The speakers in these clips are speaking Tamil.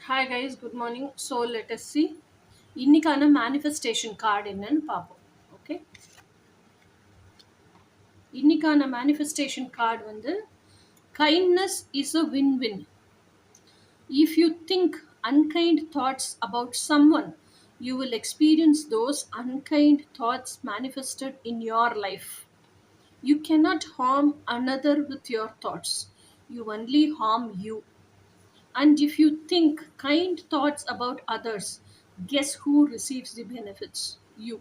Hi guys, good morning. So let us see. இன்னைக்கான மேனிஃபெஸ்டேஷன் கார்டு என்னன்னு பார்ப்போம். ஓகே, இன்னைக்கான மேனிஃபெஸ்டேஷன் கார்டு வந்து kindness is a win win. If you think unkind thoughts about someone, you will experience those unkind thoughts manifested in your life. You cannot harm another with your thoughts. You only harm you. And if you think kind thoughts about others, guess who receives the benefits? You.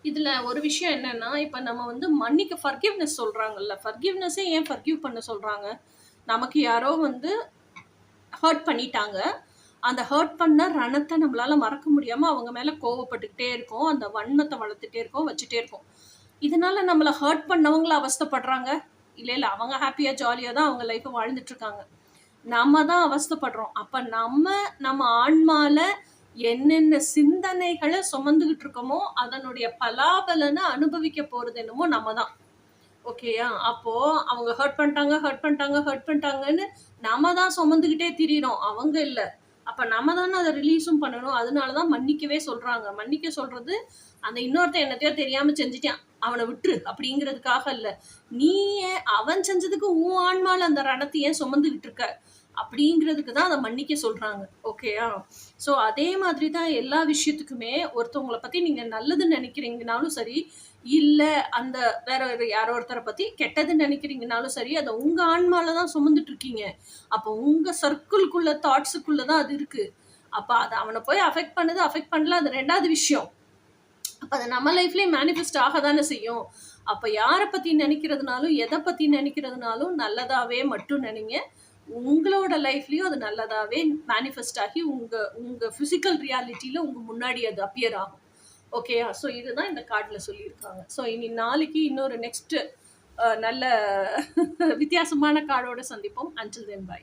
இதில் ஒரு விஷயம் என்னன்னா, இப்போ நம்ம வந்து மன்னிக்க ஃபர்கிவ்னஸ் சொல்கிறாங்கல்ல, ஃபர்கிவ்னஸே ஏன் ஃபர்கிவ் பண்ண சொல்கிறாங்க? நமக்கு யாரோ வந்து ஹர்ட் பண்ணிட்டாங்க. அந்த ஹர்ட் பண்ண ரணத்தை நம்மளால் மறக்க முடியாமல் அவங்க மேலே கோவப்பட்டுக்கிட்டே இருக்கோம். அந்த வன்மத்தை வளர்த்துட்டே இருக்கோம், வச்சுட்டே இருக்கோம். இதனால் நம்மளை ஹர்ட் பண்ணவங்கள அவஸ்தைப்படுறாங்க. இல்லை இல்லை, அவங்க ஹாப்பியாக ஜாலியாக தான் அவங்க லைஃப்பை வாழ்ந்துட்டுருக்காங்க. நம்ம தான் அவஸ்தைப்படுறோம். அப்போ நம்ம ஆன்மால என்னென்ன சிந்தனைகளை சுமந்துக்கிட்டு இருக்கோமோ அதனுடைய பலாபலனை அனுபவிக்க போகிறது என்னமோ நம்ம தான். ஓகேயா? அப்போது அவங்க ஹர்ட் பண்ணிட்டாங்கன்னு நம்ம தான் சுமந்துக்கிட்டே திரியிறோம், அவங்க இல்லை. அப்போ நம்ம தானே அதை ரிலீஸும் பண்ணணும். அதனால தான் மன்னிக்கவே சொல்கிறாங்க. மன்னிக்க சொல்கிறது அந்த இன்னொருத்தன் என்னத்தையோ தெரியாமல் செஞ்சுட்டான், அவனை விட்டுரு அப்படிங்கிறதுக்காக இல்லை. நீ அவன் செஞ்சதுக்கு உன் ஆன்மாவில் அந்த ரணத்தை ஏன் சுமந்துக்கிட்டு இருக்க அப்படிங்கிறதுக்கு தான் அதை மன்னிக்க சொல்கிறாங்க. ஓகேயா? ஸோ அதே மாதிரி தான் எல்லா விஷயத்துக்குமே ஒருத்தவங்களை பற்றி நீங்கள் நல்லது நினைக்கிறீங்கனாலும் சரி, இல்லை அந்த வேற யாரோ ஒருத்தரை பற்றி கெட்டது நினைக்கிறீங்கனாலும் சரி, அதை உங்கள் ஆன்மாவில் தான் சுமந்துட்டு இருக்கீங்க. அப்போ உங்கள் சர்க்கிள்குள்ளே தாட்ஸுக்குள்ளே தான் அது இருக்குது. அப்போ அதை அவனை போய் அஃபெக்ட் பண்ணுது அஃபெக்ட் பண்ணல, அது ரெண்டாவது விஷயம். அப்போ அது நம்ம லைஃப்லேயே மேனிஃபெஸ்ட் ஆக தானே செய்யும். அப்போ யாரை பற்றி நினைக்கிறதுனாலும் எதை பற்றி நினைக்கிறதுனாலும் நல்லதாகவே மட்டும் நினைங்க. உங்களோட லைஃப்லேயும் அது நல்லதாகவே மேனிஃபெஸ்ட் ஆகி உங்கள் ஃபிசிக்கல் ரியாலிட்டியில் உங்கள் முன்னாடி அது அப்பியர் ஆகும். ஓகேயா? ஸோ இதுதான் இந்த கார்டில் சொல்லியிருக்காங்க. ஸோ இனி நாளைக்கு இன்னொரு நெக்ஸ்ட்டு நல்ல வித்தியாசமான கார்டோடு சந்திப்போம். Until then by.